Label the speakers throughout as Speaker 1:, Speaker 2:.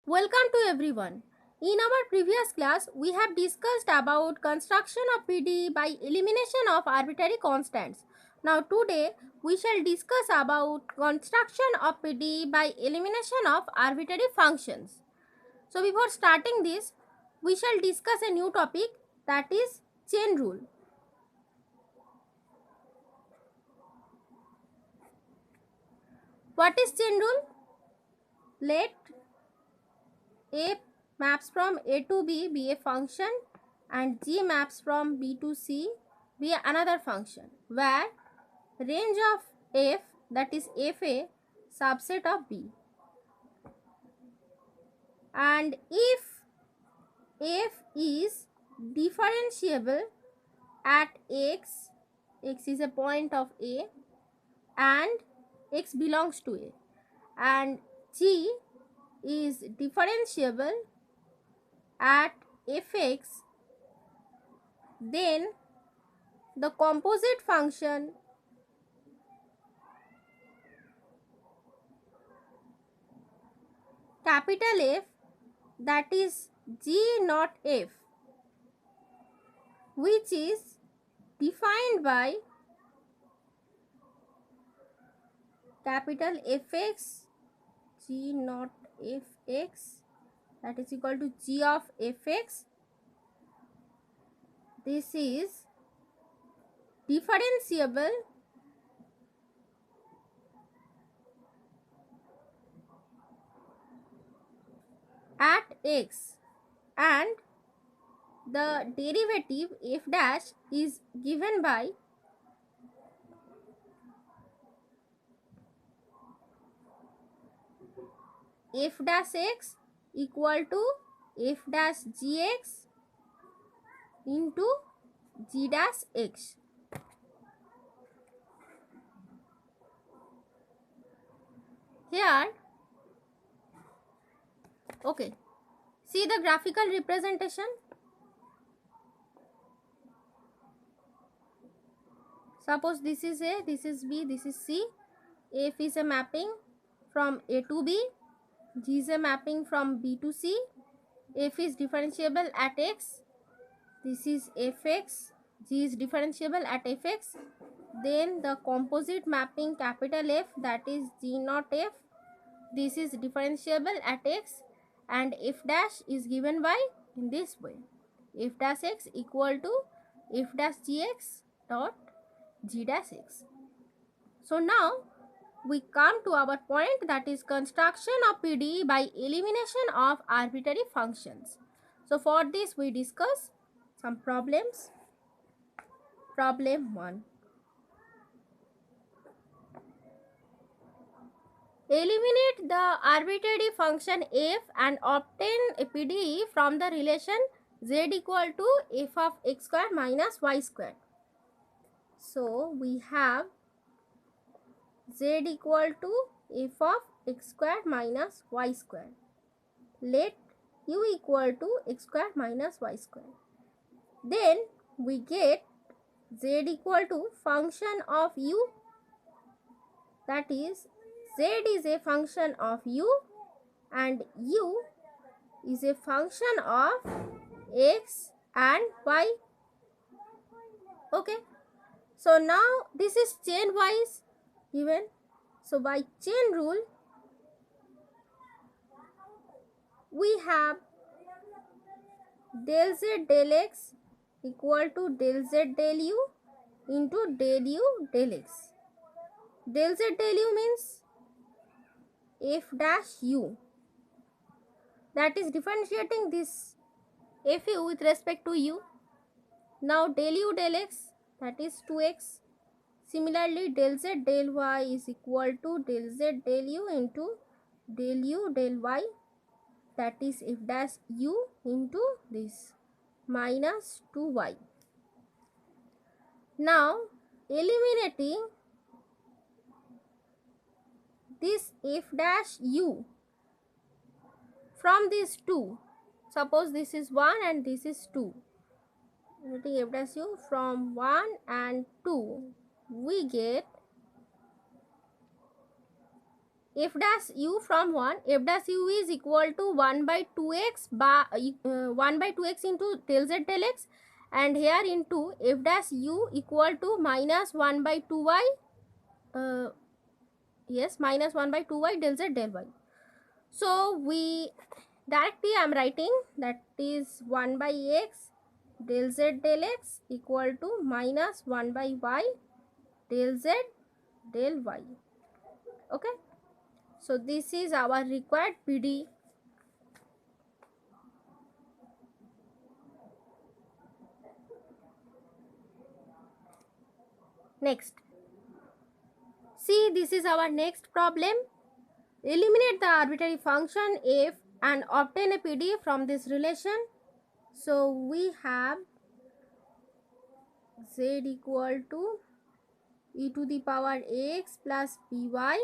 Speaker 1: Welcome to everyone. In our previous class, we have discussed about construction of PDE by elimination of arbitrary constants. Now today, we shall discuss about construction of PDE by elimination of arbitrary functions. So before starting this, we shall discuss a new topic, that is chain rule. What is chain rule? Let A maps from A to B be a function and G maps from B to C be another function, where range of F, that is Fa, subset of B, and if F is differentiable at x, x is a point of A and x belongs to A, and G is differentiable at Fx, then the composite function capital F, that is G not F, which is defined by capital Fx G not Fx, that is equal to G of Fx. This is differentiable at x, and the derivative f dash is given by f dash x equal to f dash gx into g dash x. Here, okay, see the graphical representation. Suppose this is A, this is B, this is C. F is a mapping from A to B, G is a mapping from B to C. F is differentiable at x, this is Fx, G is differentiable at Fx. Then the composite mapping capital F, that is G not F, this is differentiable at x, and f dash is given by in this way, f dash x equal to f dash gx dot g dash x. So now we come to our point, that is construction of PDE by elimination of arbitrary functions. So for this we discuss some problems. Problem 1. Eliminate the arbitrary function f and obtain a PDE from the relation z equal to f of x square minus y square. So we have z equal to f of x square minus y square. Let u equal to x square minus y square. Then we get z equal to function of u, that is z is a function of u and u is a function of x and y. Okay, so now this is chain wise given. So by chain rule we have del z del x equal to del z del u into del u del x. Del z del u means f dash u, that is differentiating this fu with respect to u. Now del u del x, that is 2x. Similarly, del z del y is equal to del z del u into del u del y, that is f dash u into this minus 2y. Now eliminating this f dash u from these two, suppose this is 1 and this is 2, writing f dash u from 1 and 2, we get f dash u from 1, f dash u is equal to 1 by 2x by 1 by 2x into del z del x, and here into f dash u equal to minus 1 by 2y, yes, minus 1 by 2y del z del y. So we directly I am writing that is 1 by x del z del x equal to minus 1 by y del z del y. Okay, so this is our required PD. Next, see, this is our next problem. Eliminate the arbitrary function f and obtain a PD from this relation. So we have z equal to e to the power ax plus by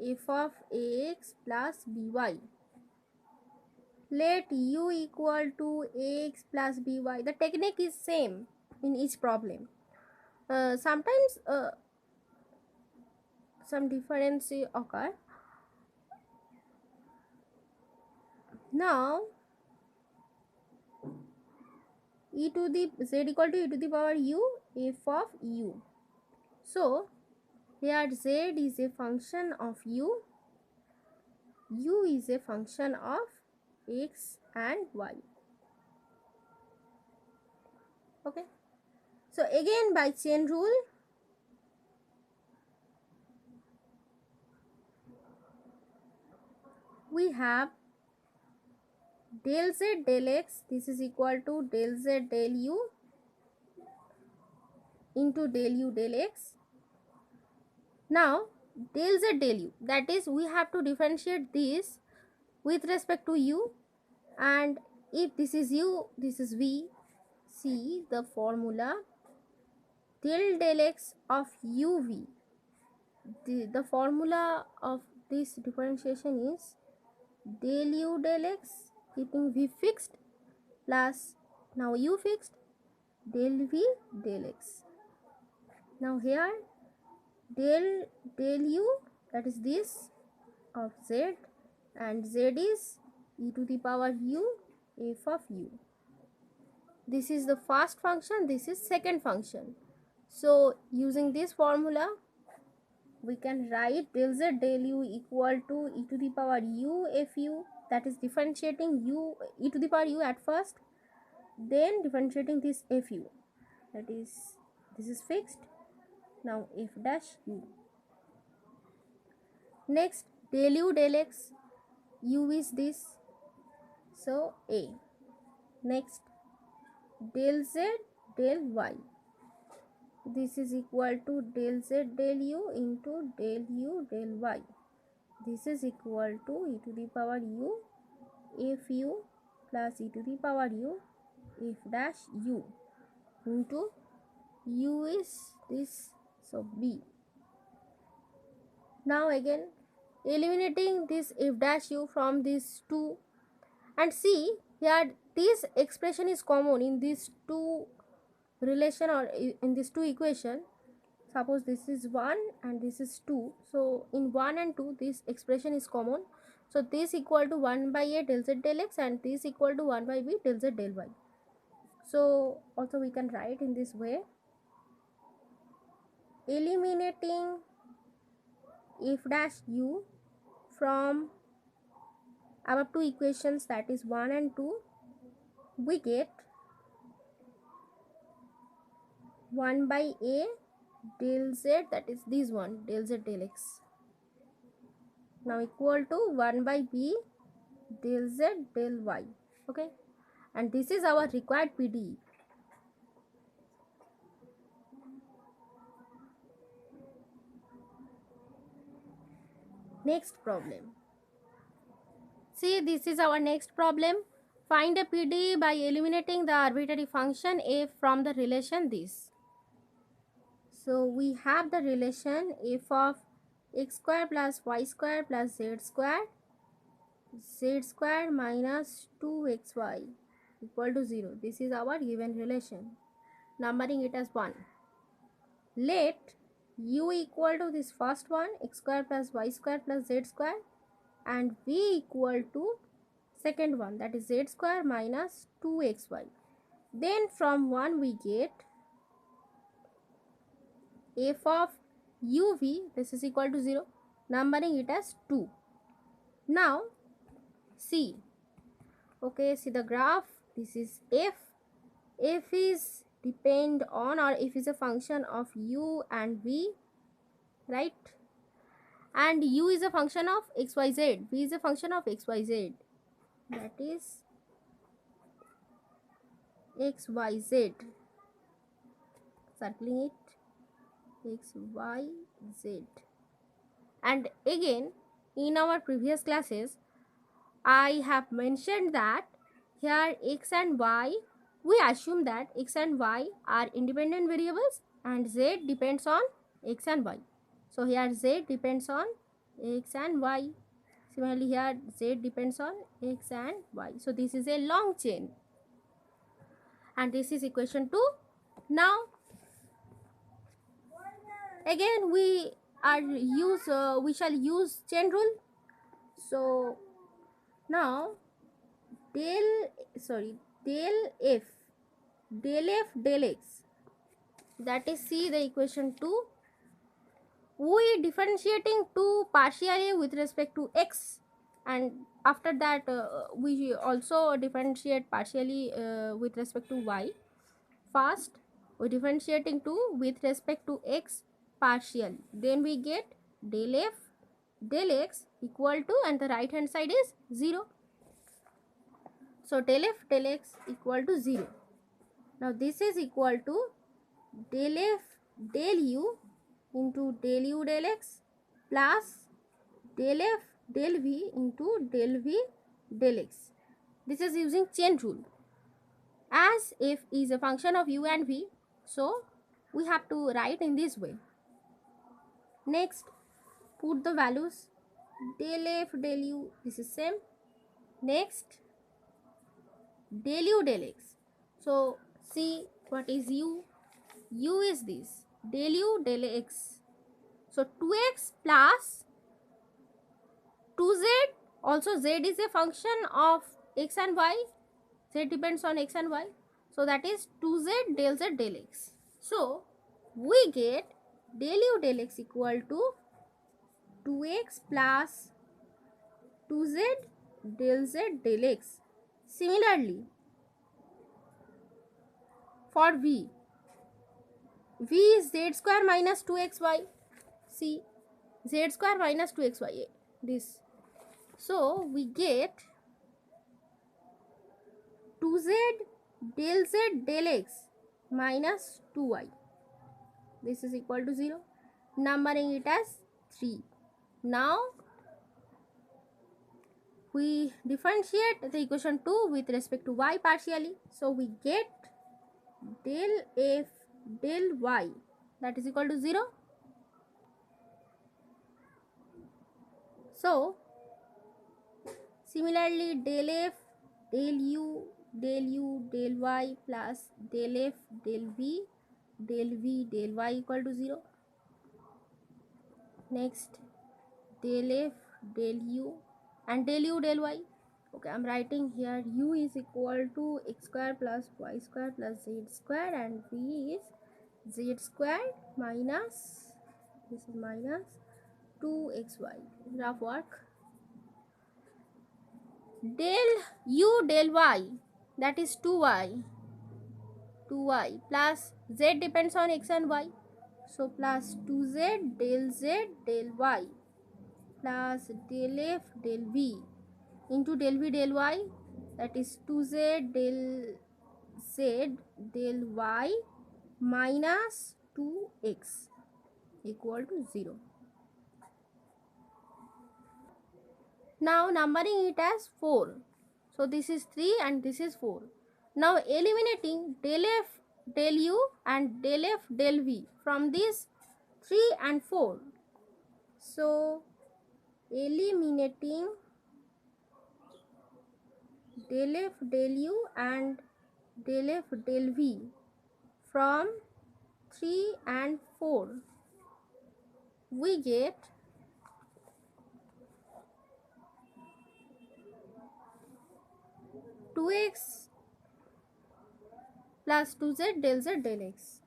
Speaker 1: f of ax plus by. Let u equal to ax plus by. The technique is same in each problem. Sometimes some difference occur. Now e to the z equal to e to the power u f of u. So here z is a function of u is a function of x and y. Okay, so again by chain rule, we have del z del x, this is equal to del z del u into del u del x. Now del z del u, that is we have to differentiate this with respect to u, and if this is u, this is v. See the formula, del x of uv. The formula of this differentiation is del u del x, keeping v fixed, plus now u fixed, del v del x. Now here del u, that is this of z, and z is e to the power u f of u. This is the first function, this is second function. So using this formula, we can write del z del u equal to e to the power u f u, that is differentiating u e to the power u at first, then differentiating this f u, that is this is fixed. Now f dash u. Next del u del x, u is this, so a. Next del z del y, this is equal to del z del u into del u del y. This is equal to e to the power u f u plus e to the power u f dash u into u is this, so b. Now again eliminating this f dash u from these two, and see here this expression is common in these two relation or in these two equation. Suppose this is 1 and this is 2, so in 1 and 2 this expression is common, so this equal to 1 by a del z del x and this equal to 1 by b del z del y. So also we can write in this way, eliminating f dash u from above two equations, that is 1 and 2, we get 1 by a del z, that is this one del z del x, now equal to 1 by b del z del y. Okay, and this is our required PDE. Next problem. See, this is our next problem. Find a PDE by eliminating the arbitrary function f from the relation this. So we have the relation f of x square plus y square plus z square minus 2xy equal to 0. This is our given relation, numbering it as 1. Let u equal to this first one, x square plus y square plus z square, and v equal to second one, that is z square minus 2xy. Then from 1 we get f of uv, this is equal to 0, numbering it as 2. Now see, okay, see the graph, this is f is depend on, or f is a function of u and v, right? And u is a function of xyz, v is a function of xyz, that is xyz, circling it, xyz. And again, in our previous classes I have mentioned that here x and y, we assume that x and y are independent variables and z depends on x and y. So here z depends on x and y. Similarly here z depends on x and y. So this is a long chain. And this is equation 2. Now again we shall use chain rule. So now del f del x, that is, see the equation 2, we differentiating 2 partially with respect to x, and after that we also differentiate partially with respect to y. First we differentiating 2 with respect to x partially, then we get del f del x equal to, and the right hand side is 0. So del f del x equal to 0. Now this is equal to del f del u into del u del x plus del f del v into del v del x. This is using chain rule. As f is a function of u and v, so we have to write in this way. Next, put the values del f del u, this is same. Next, del u del x. So see what is u. U is this, del u del x. So 2x plus 2z, also z is a function of x and y, z depends on x and y, so that is 2z del z del x. So we get del u del x equal to 2x plus 2z del z del x. Similarly for v is z square minus 2xy, see z square minus 2xy, this. So we get 2z del z del x minus 2y, this is equal to 0, numbering it as 3. Now we differentiate the equation 2 with respect to y partially, so we get del f del y, that is equal to 0. So similarly del f del u del y plus del f del v del y equal to 0. Next del f del u and del u del y. Okay, I'm writing here u is equal to x square plus y square plus z square, and v is z square minus, this is minus 2xy. Rough work. Del u del y, that is 2y plus z depends on x and y, so plus 2z del z del y plus del f del v into del v del y, that is 2z del z del y minus 2x equal to 0. Now numbering it as 4. So this is 3 and this is 4. Now eliminating del f del u and del f del v from these 3 and 4. So eliminating del f del u and del f del v from 3 and 4. we get two x plus 2z del z del x.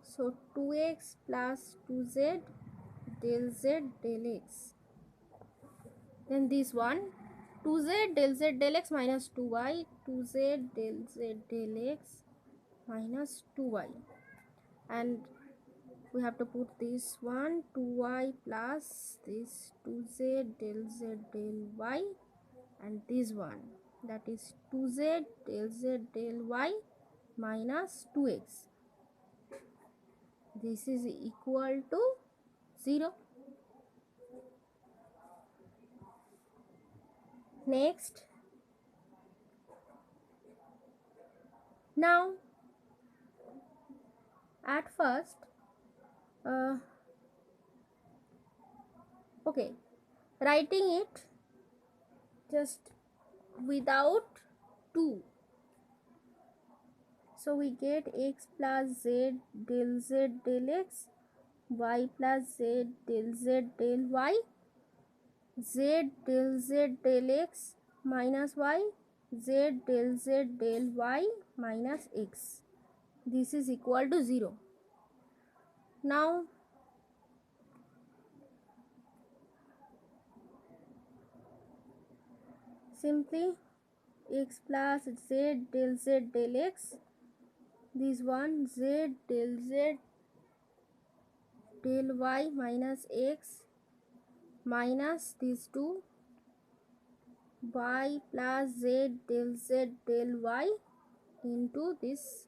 Speaker 1: So 2x plus 2z del z del x. Then this one 2z del z del x minus 2y, 2z del z del x minus 2y, and we have to put this one 2y plus this 2z del z del y, and this one, that is 2z del z del y minus 2x. This is equal to 0. Next, now at first okay, writing it just without 2, so we get x plus z del z del x, y plus z del z del y, z del z del x minus y, z del z del y minus x. This is equal to 0. Now simply x plus z del z del x, this one z del z del y minus x minus these two y plus z del z del y into this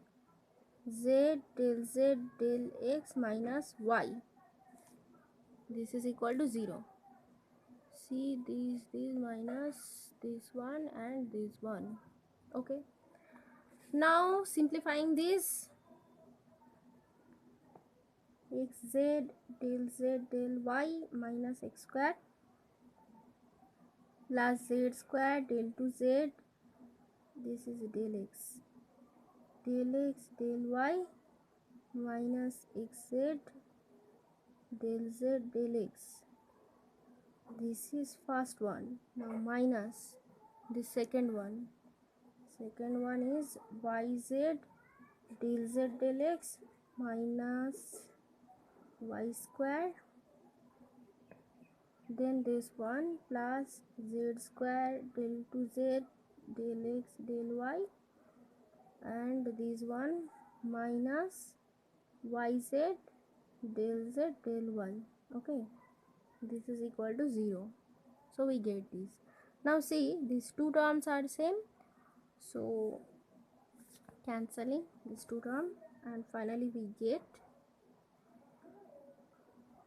Speaker 1: z del z del x minus y. This is equal to 0. See this minus this one and this one. Okay. Now simplifying this, xz del z del y minus x square plus z square del 2z, this is del x del y minus xz del z del x. This is first one. Now minus the second one. Second one is yz del z del x minus y square, then this one plus z square del 2z del x del y, and this one minus yz del z del y. Okay, this is equal to 0. So we get this. Now see, these two terms are same, so cancelling these two terms, and finally we get,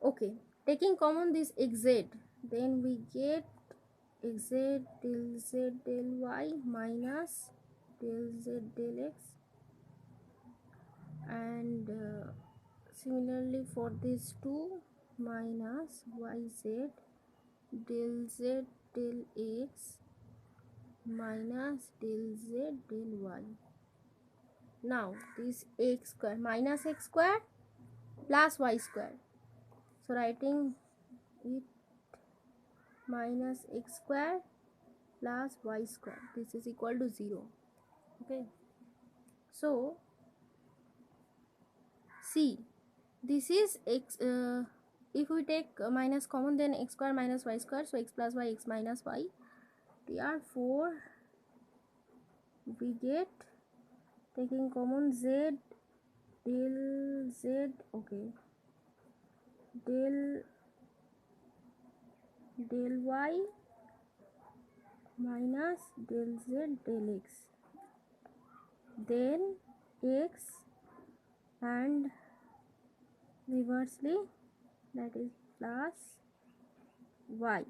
Speaker 1: okay, taking common this xz, then we get xz del z del y minus del z del x, and similarly for these two minus yz del z del x minus del z del y. Now this x square minus x square plus y square, so writing it minus x square plus y square, this is equal to 0. Okay, so see, this is x, if we take minus common, then x square minus y square, so x plus y, x minus y, therefore we get, taking common z del z, okay, del y minus del z del x, then x and reversely, that is plus y.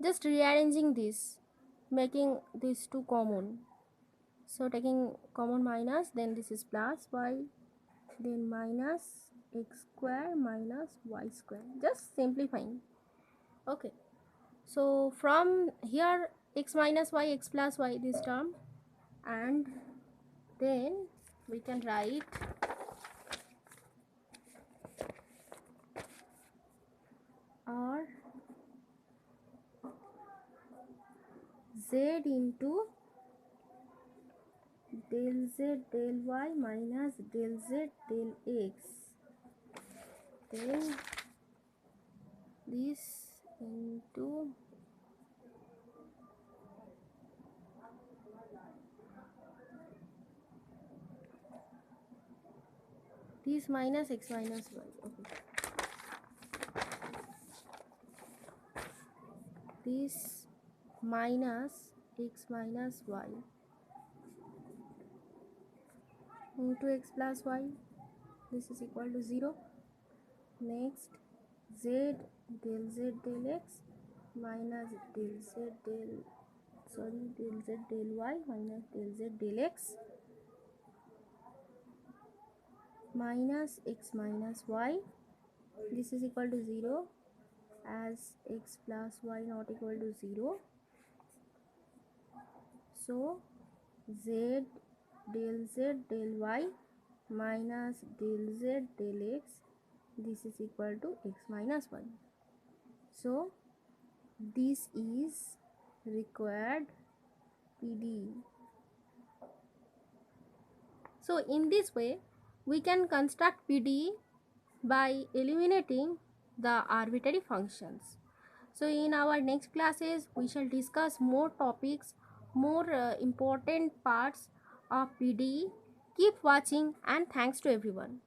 Speaker 1: Just rearranging this, making these two common, so taking common minus, then this is plus y, then minus x square minus y square, just simplifying. Okay, so from here x minus y, x plus y, this term, and then we can write or z into del z del y minus del z del x, then this into this minus x minus y. Okay, this minus x minus y into x plus y, this is equal to 0. Next, z del z del x minus del z del y minus del z del x minus x minus y, this is equal to 0 as x plus y not equal to 0. So z del z del y minus del z del x, this is equal to x minus 1. So this is required PDE. So in this way we can construct PDE by eliminating the arbitrary functions. So in our next classes we shall discuss more topics, more important parts of PDE. Keep watching and thanks to everyone.